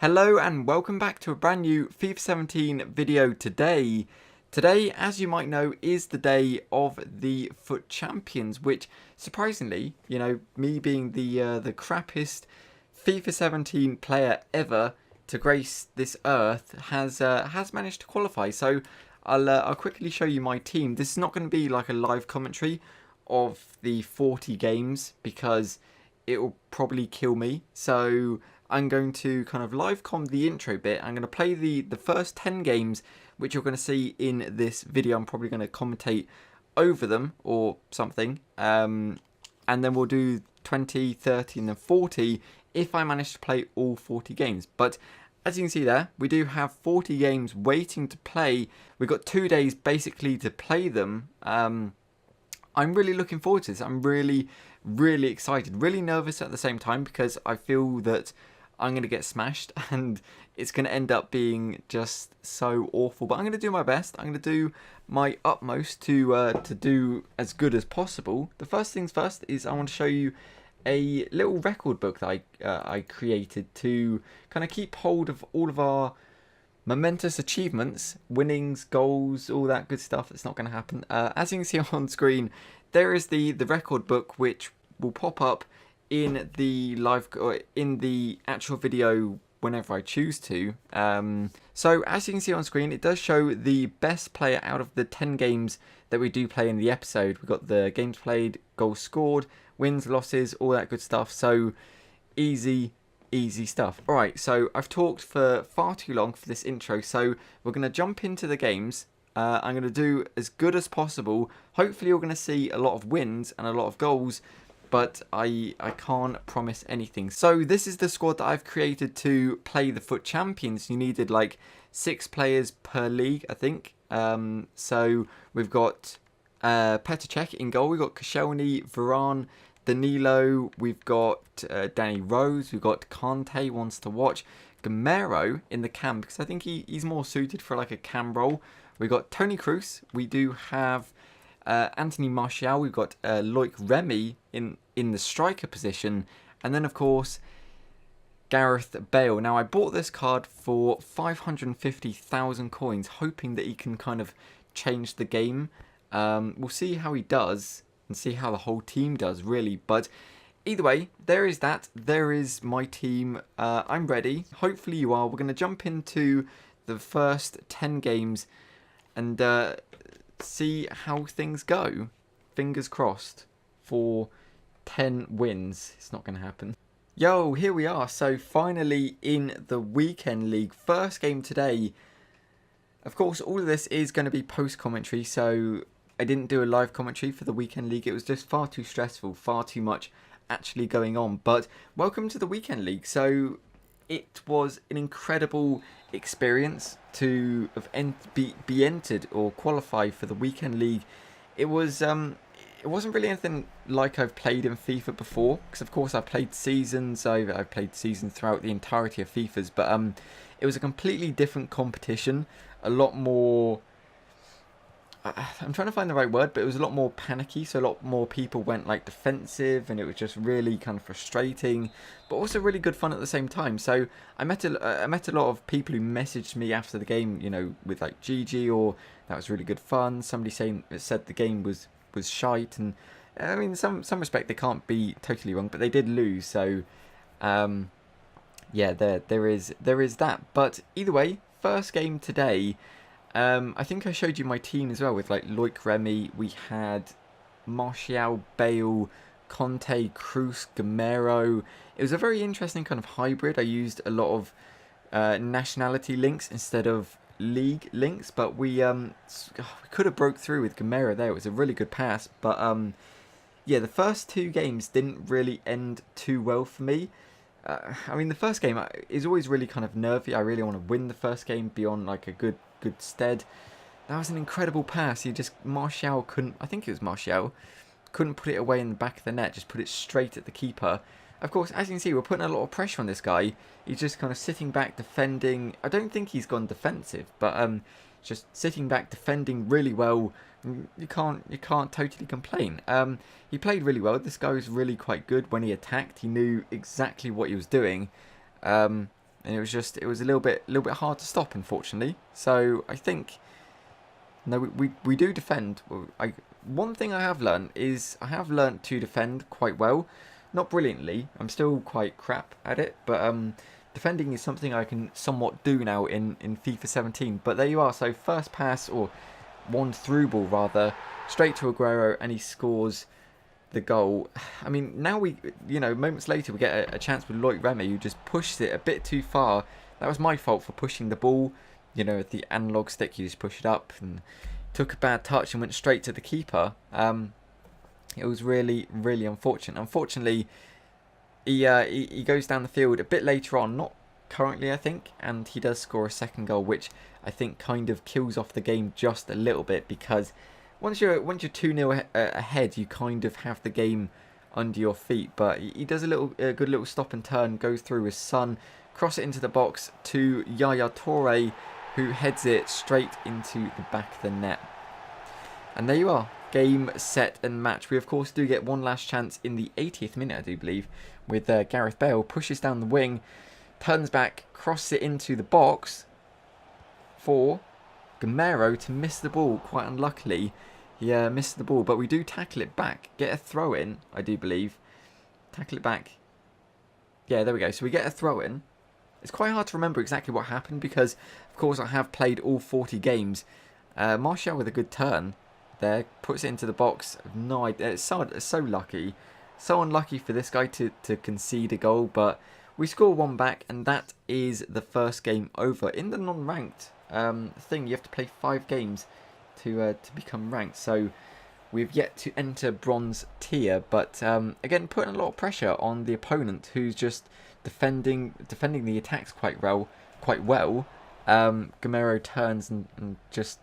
Hello and welcome back to a brand new FIFA 17 video today. Today, as you might know, is the day of the FUT Champions, which surprisingly, me being the crappiest FIFA 17 player ever to grace this earth, has managed to qualify. So I'll quickly show you my team. This is not going to be like a live commentary of the 40 games because it will probably kill me. So I'm going to kind of live com the intro bit. I'm going to play the first 10 games, which you're going to see in this video. I'm probably going to commentate over them or something. And then we'll do 20, 30, and then 40 if I manage to play all 40 games. But as you can see there, we do have 40 games waiting to play. We've got 2 days basically to play them. I'm really looking forward to this. I'm really excited, really nervous at the same time because I feel that I'm going to get smashed and it's going to end up being just so awful. But I'm going to do my best. I'm going to do my utmost to do as good as possible. The first things first is I want to show you a little record book that I created to kind of keep hold of all of our momentous achievements, winnings, goals, all that good stuff. That's not going to happen. As you can see on screen, there is the record book, which will pop up in the live or in the actual video whenever I choose to. So as you can see on screen, it does show the best player out of the 10 games that we do play in the episode. We've got the games played, goals scored, wins, losses, all that good stuff. So easy stuff. Alright, so I've talked for far too long for this intro, so we're going to jump into the games. I'm going to do as good as possible. Hopefully you're going to see a lot of wins and a lot of goals, but I can't promise anything. So this is the squad that I've created to play the FUT Champions. You needed like 6 players per league, I think. So we've got Petr Cech in goal. We've got Koscielny, Varane, Danilo, we've got Danny Rose, we've got Kante wants to watch, Gamero in the cam, because I think he's more suited for like a cam role. We've got Tony Kroos, we do have Anthony Martial, we've got Loic Remy in the striker position, and then of course Gareth Bale. Now I bought this card for 550,000 coins, hoping that he can kind of change the game. We'll see how he does and see how the whole team does, really. But either way, there is that. There is my team. I'm ready. Hopefully you are. We're going to jump into the first 10 games and see how things go. Fingers crossed for 10 wins. It's not going to happen. Yo, here we are. So finally in the weekend league. First game today. Of course, all of this is going to be post-commentary, so I didn't do a live commentary for the weekend league. It was just far too stressful, far too much actually going on. But welcome to the weekend league. So it was an incredible experience to have be entered or qualify for the weekend league. It wasn't really anything like I've played in FIFA before, because of course I've played seasons. I've played seasons throughout the entirety of FIFA's, but it was a completely different competition. A lot more. I'm trying to find the right word, but it was a lot more panicky, so a lot more people went like defensive, and it was just really kind of frustrating, but also really good fun at the same time. So I met a lot of people who messaged me after the game, with like GG or that was really good fun. Somebody said the game was shite, and I mean, some respect they can't be totally wrong, but they did lose. So yeah, there is that. But either way, first game today. I think I showed you my team as well with like Loic Remy. We had Martial, Bale, Kante, Kroos, Gamero. It was a very interesting kind of hybrid. I used a lot of nationality links instead of league links, but we could have broke through with Gamero there. It was a really good pass, but yeah, the first 2 games didn't really end too well for me. I mean, the first game is always really kind of nervy. I really want to win the first game, be on like a good stead. That was an incredible pass. Martial couldn't, I think it was Martial, couldn't put it away in the back of the net, just put it straight at the keeper. Of course, as you can see, we're putting a lot of pressure on this guy. He's just kind of sitting back defending. I don't think he's gone defensive, but just sitting back defending really well. You can't totally complain. He played really well. This guy was really quite good when he attacked. He knew exactly what he was doing. and it was a little bit hard to stop, unfortunately. So I think no, we do defend. One thing I have learned is I have learned to defend quite well, not brilliantly. I'm still quite crap at it, but defending is something I can somewhat do now in FIFA 17. But there you are. So first pass, or one through ball rather, straight to Aguero, and he scores the goal. I mean, now moments later we get a chance with Loic Remy, who just pushes it a bit too far. That was my fault for pushing the ball. With the analog stick, you just push it up, and took a bad touch and went straight to the keeper. It was really, really unfortunate. Unfortunately, he goes down the field a bit later on, not currently, I think, and he does score a second goal, which I think kind of kills off the game just a little bit, because once you're 2-0 ahead, you kind of have the game under your feet. But he does a good little stop and turn, goes through his son, cross it into the box to Yaya Toure, who heads it straight into the back of the net. And there you are. Game, set and match. We of course do get one last chance in the 80th minute, I do believe, with Gareth Bale pushes down the wing, turns back, crosses it into the box for Gamero to miss the ball. Quite unluckily, he missed the ball, but we do tackle it back, get a throw in, I do believe. Tackle it back. Yeah, there we go. So we get a throw in. It's quite hard to remember exactly what happened because, of course, I have played all 40 games. Martial with a good turn there, puts it into the box. No idea. It's so lucky. So unlucky for this guy to concede a goal, but we score one back, and that is the first game over. In the non-ranked thing, you have to play 5 games to become ranked. So we've yet to enter bronze tier, but again, putting a lot of pressure on the opponent, who's just defending the attacks quite well. Gamero turns and just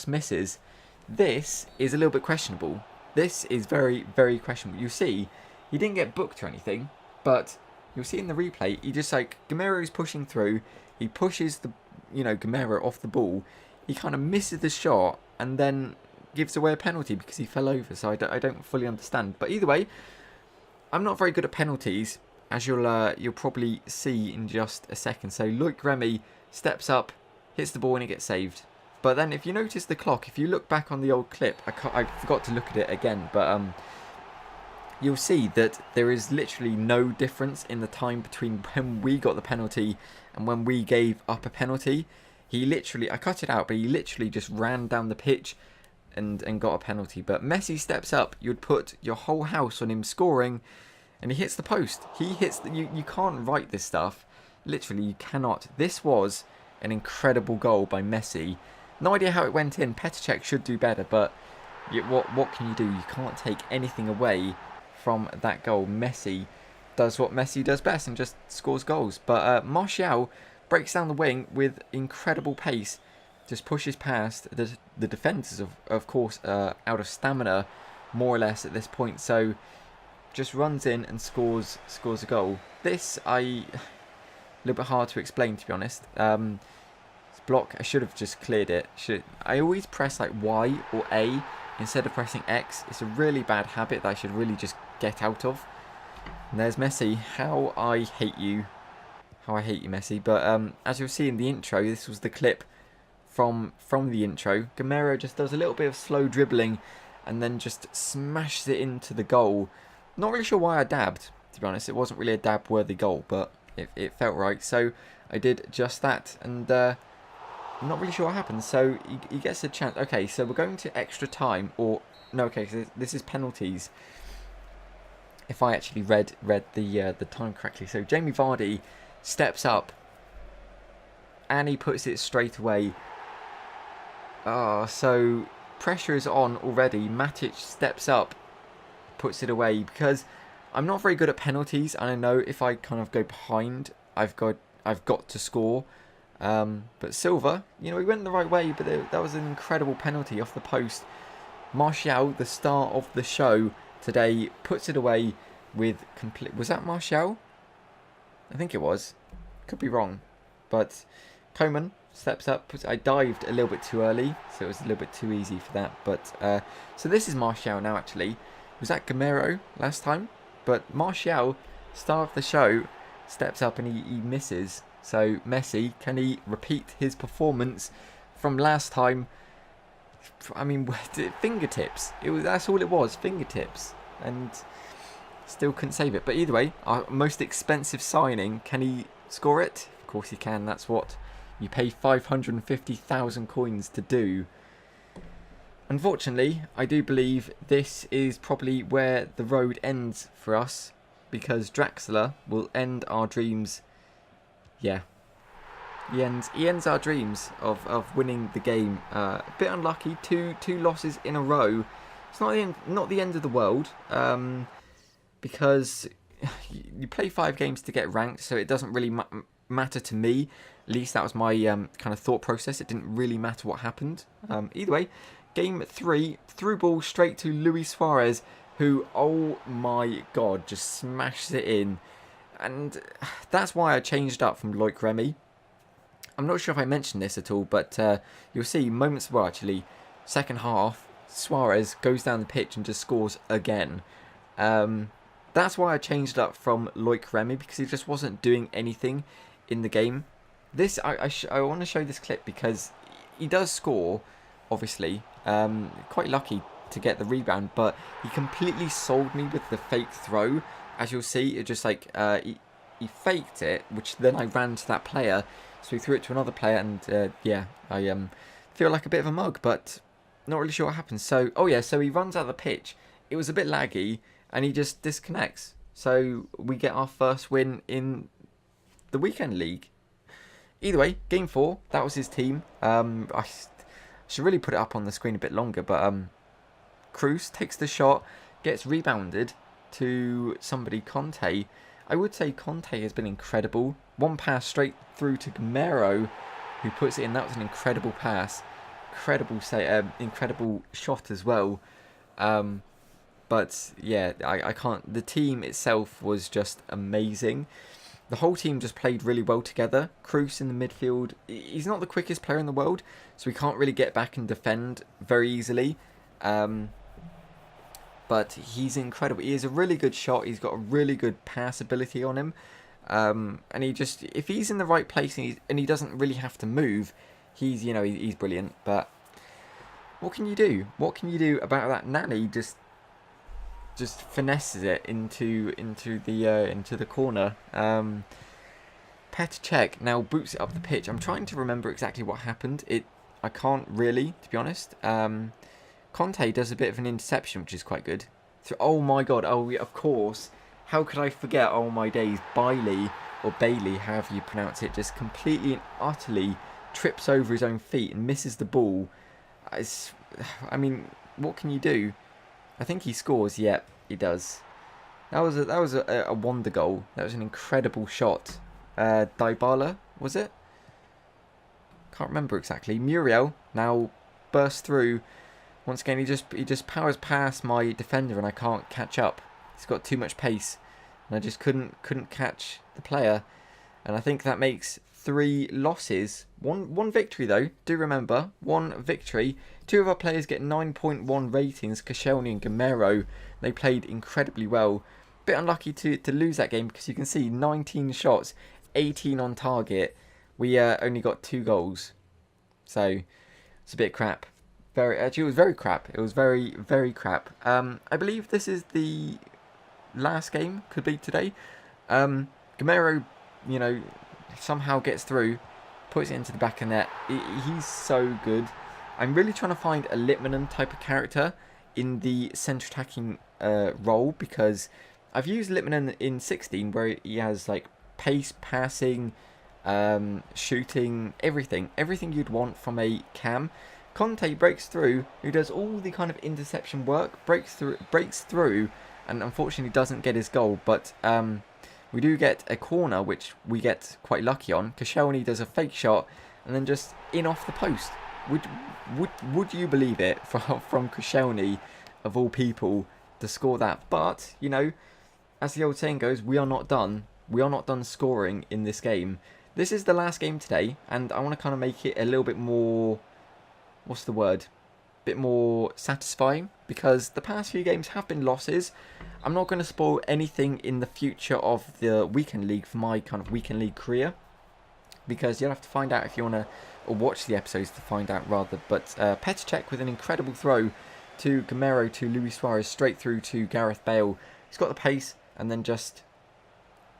misses. This is a little bit questionable. This is very, very questionable. You see, he didn't get booked or anything, but you'll see in the replay, he just Gamero's pushing through. He pushes Gamero off the ball. He kind of misses the shot and then gives away a penalty because he fell over. So I don't fully understand. But either way, I'm not very good at penalties, as you'll probably see in just a second. So Loic Remy steps up, hits the ball, and it gets saved. But then if you notice the clock, if you look back on the old clip, I forgot to look at it again, but you'll see that there is literally no difference in the time between when we got the penalty and when we gave up a penalty. I cut it out, but he literally just ran down the pitch and got a penalty. But Messi steps up, you'd put your whole house on him scoring, and he hits the post. You can't write this stuff. Literally, you cannot. This was an incredible goal by Messi. No idea how it went in. Petr Cech should do better, but what can you do? You can't take anything away from that goal. Messi does what Messi does best and just scores goals. But Martial breaks down the wing with incredible pace, just pushes past the defenders, of course, out of stamina, more or less at this point. So just runs in and scores a goal. This a little bit hard to explain, to be honest. Block, I should have just cleared it. I always press Y or A instead of pressing X. It's a really bad habit that I should really just get out of. And there's Messi. How I hate you, Messi. But as you'll see in the intro, this was the clip from the intro. Gamero just does a little bit of slow dribbling and then just smashes it into the goal. Not really sure why I dabbed, to be honest. It wasn't really a dab-worthy goal, but it felt right. So I did just that, and I'm not really sure what happened. So he gets a chance. Okay, so we're going to extra time, or no? Okay, so this is penalties. If I actually read the time correctly, so Jamie Vardy steps up and he puts it straight away. So pressure is on already. Matic steps up, puts it away, because I'm not very good at penalties, and I know if I kind of go behind, I've got to score. But Silva, he went the right way, but that was an incredible penalty off the post. Martial, the star of the show today, puts it away with complete. Was that Martial? I think it was. Could be wrong, but Coman steps up. I dived a little bit too early, so it was a little bit too easy for that. But so this is Martial now. Actually, was that Gamero last time? But Martial, star of the show, steps up and he misses. So Messi, can he repeat his performance from last time? I mean, fingertips. That's all it was, fingertips, and still couldn't save it. But either way, our most expensive signing, can he score it? Of course he can. That's what you pay 550,000 coins to do. Unfortunately, I do believe this is probably where the road ends for us, because Draxler will end our dreams. Yeah, he ends our dreams of winning the game. A bit unlucky, two losses in a row. It's not the end of the world, because you play 5 games to get ranked, so it doesn't really matter to me. At least that was my kind of thought process. It didn't really matter what happened. Either way, game 3, through ball straight to Luis Suarez, who, oh my god, just smashes it in. And that's why I changed up from Loic Remy. I'm not sure if I mentioned this at all, but you'll see moments, well actually, second half, Suarez goes down the pitch and just scores again. That's why I changed up from Loic Remy, because he just wasn't doing anything in the game. This I want to show this clip because he does score, obviously. Quite lucky to get the rebound, but he completely sold me with the fake throw. As you'll see, it just like he faked it, which then I ran to that player, so he threw it to another player, and yeah, I feel like a bit of a mug, but not really sure what happened. So, oh yeah, so he runs out of the pitch. It was a bit laggy, and he just disconnects. So we get our first win in the weekend league. Either way, game 4, that was his team. I should really put it up on the screen a bit longer, but Cruz takes the shot, gets rebounded to somebody, Conte. I would say Conte has been incredible. One pass straight through to Gamero, who puts it in. That was an incredible pass. Incredible shot as well. But yeah, I can't. The team itself was just amazing. The whole team just played really well together. Cruz in the midfield. He's not the quickest player in the world, so he can't really get back and defend very easily. But he's incredible. He has a really good shot. He's got a really good pass ability on him. And he just, if he's in the right place and he doesn't really have to move, he's brilliant. But what can you do? What can you do about that? Nani just finesses it into the corner. Petr Cech now boots it up the pitch. I'm trying to remember exactly what happened. I can't really, to be honest. Conte does a bit of an interception, which is quite good. So, oh my god, oh of course. How could I forget, oh my days, Bailey, or Bailey, however you pronounce it, just completely and utterly trips over his own feet and misses the ball. I mean, what can you do? I think he scores, yeah, he does. That was a wonder goal. That was an incredible shot. Dybala, was it? Can't remember exactly. Muriel now bursts through. Once again, he just powers past my defender, and I can't catch up. He's got too much pace, and I just couldn't catch the player. And I think that makes 3 losses. One victory though. Do remember, 1 victory. 2 of our players get 9.1 ratings. Koscielny and Gamero. They played incredibly well. Bit unlucky to lose that game, because you can see 19 shots, 18 on target. We only got 2 goals. So it's a bit crap. Actually, it was very crap. It was very, very crap. I believe this is the last game, could be today. Gamero, somehow gets through, puts it into the back of net. He's so good. I'm really trying to find a Litmanen type of character in the centre attacking role, because I've used Litmanen in 16, where he has like pace, passing, shooting, everything you'd want from a cam. Conte breaks through, who does all the kind of interception work, breaks through, and unfortunately doesn't get his goal. But we do get a corner, which we get quite lucky on. Koscielny does a fake shot, and then just in off the post. Would you believe it, from Koscielny, of all people, to score that? But as the old saying goes, we are not done. We are not done scoring in this game. This is the last game today, and I want to kind of make it a little bit more, what's the word? Bit more satisfying, because the past few games have been losses. I'm not going to spoil anything in the future of the Weekend League for my kind of Weekend League career, because you'll have to find out if you want to, or watch the episodes to find out rather. But Petr Cech with an incredible throw to Gamero to Luis Suarez, straight through to Gareth Bale. He's got the pace, and then just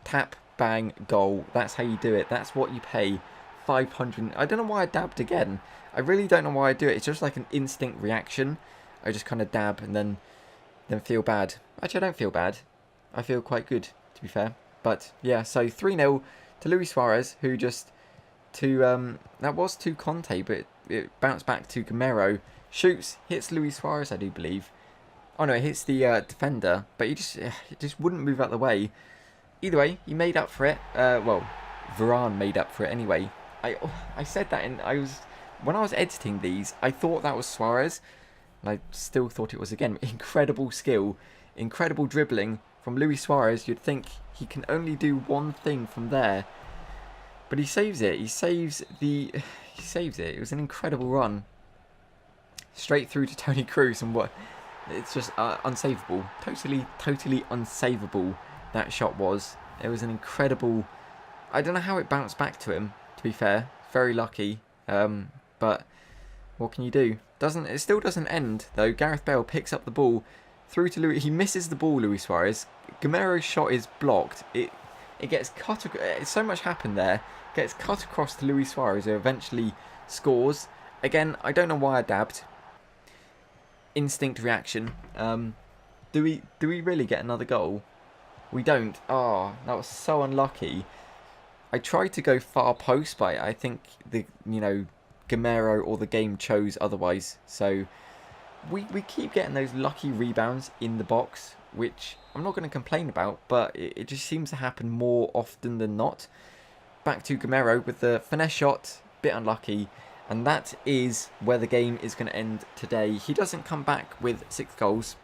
tap, bang, goal. That's how you do it. That's what you pay 500. I don't know why I dabbed again. I really don't know why I do it. It's just like an instinct reaction. I just kind of dab and then feel bad. Actually, I don't feel bad. I feel quite good, to be fair. But yeah, so 3-0 to Luis Suarez, who just that was to Conte, but it bounced back to Gamero. Shoots, hits Luis Suarez, I do believe. Oh no, it hits the defender, but it just wouldn't move out of the way. Either way, he made up for it. Well, Varane made up for it anyway. I said that, and when I was editing these, I thought that was Suarez, and I still thought it was again. Incredible skill, incredible dribbling from Luis Suarez. You'd think he can only do one thing from there, but he saves it. He saves it. It was an incredible run, straight through to Toni Kroos, and it's just unsavable. Totally unsavable. That shot was. It was an incredible. I don't know how it bounced back to him. To be fair, very lucky. But what can you do? It still doesn't end though. Gareth Bale picks up the ball through to Luis. He misses the ball. Luis Suarez. Gamero's shot is blocked. It gets cut. So much happened there. Gets cut across to Luis Suarez, who eventually scores. Again, I don't know why I dabbed. Instinct reaction. Do we really get another goal? We don't. Oh, that was so unlucky. I tried to go far post, but I think Gamero or the game chose otherwise. So we keep getting those lucky rebounds in the box, which I'm not going to complain about, but it just seems to happen more often than not. Back to Gamero with the finesse shot, bit unlucky, and that is where the game is going to end today. He doesn't come back with 6 goals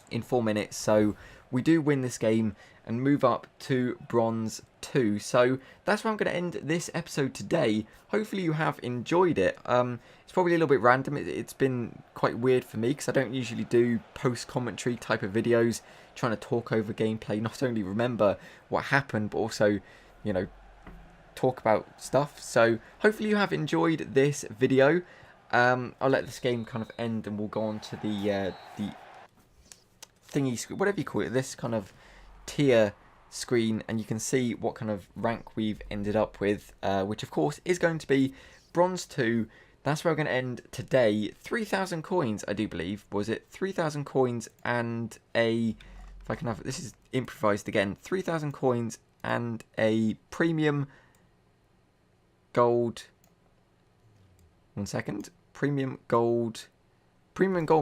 in 4 minutes, so we do win this game and move up to bronze 2. So that's where I'm going to end this episode today. Hopefully you have enjoyed it. It's probably a little bit random. It's been quite weird for me because I don't usually do post-commentary type of videos trying to talk over gameplay, not only remember what happened, but also, talk about stuff. So hopefully you have enjoyed this video. I'll let this game kind of end and we'll go on to the thingy, whatever you call it, this kind of tier screen, and you can see what kind of rank we've ended up with, which of course is going to be bronze 2. That's where we're going to end today. 3,000 coins, I do believe. Was it 3,000 coins and a, if I can have, this is improvised again, 3,000 coins and a premium gold, 1 second, premium gold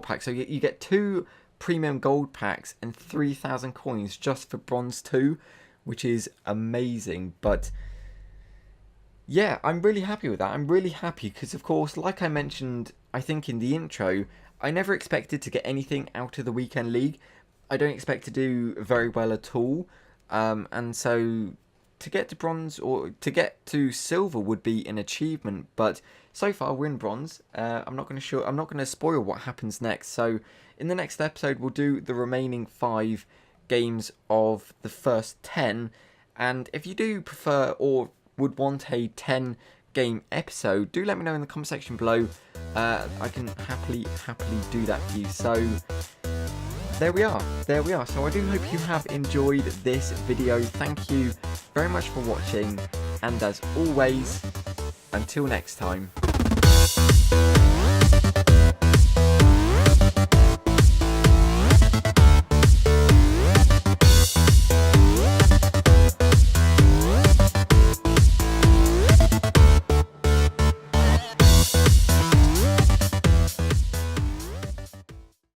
pack. So you get 2 premium gold packs and 3,000 coins just for bronze 2, which is amazing. But yeah, I'm really happy with that. I'm really happy because, of course, like I mentioned, I think in the intro, I never expected to get anything out of the Weekend League. I don't expect to do very well at all, and so to get to bronze or to get to silver would be an achievement. But so far we're in bronze. I'm not going to spoil what happens next. So in the next episode we'll do the remaining 5 games of the first 10. And if you do prefer or would want a 10 game episode, do let me know in the comment section below. I can happily do that for you. So there we are. So I do hope you have enjoyed this video. Thank you very much for watching, and as always, until next time.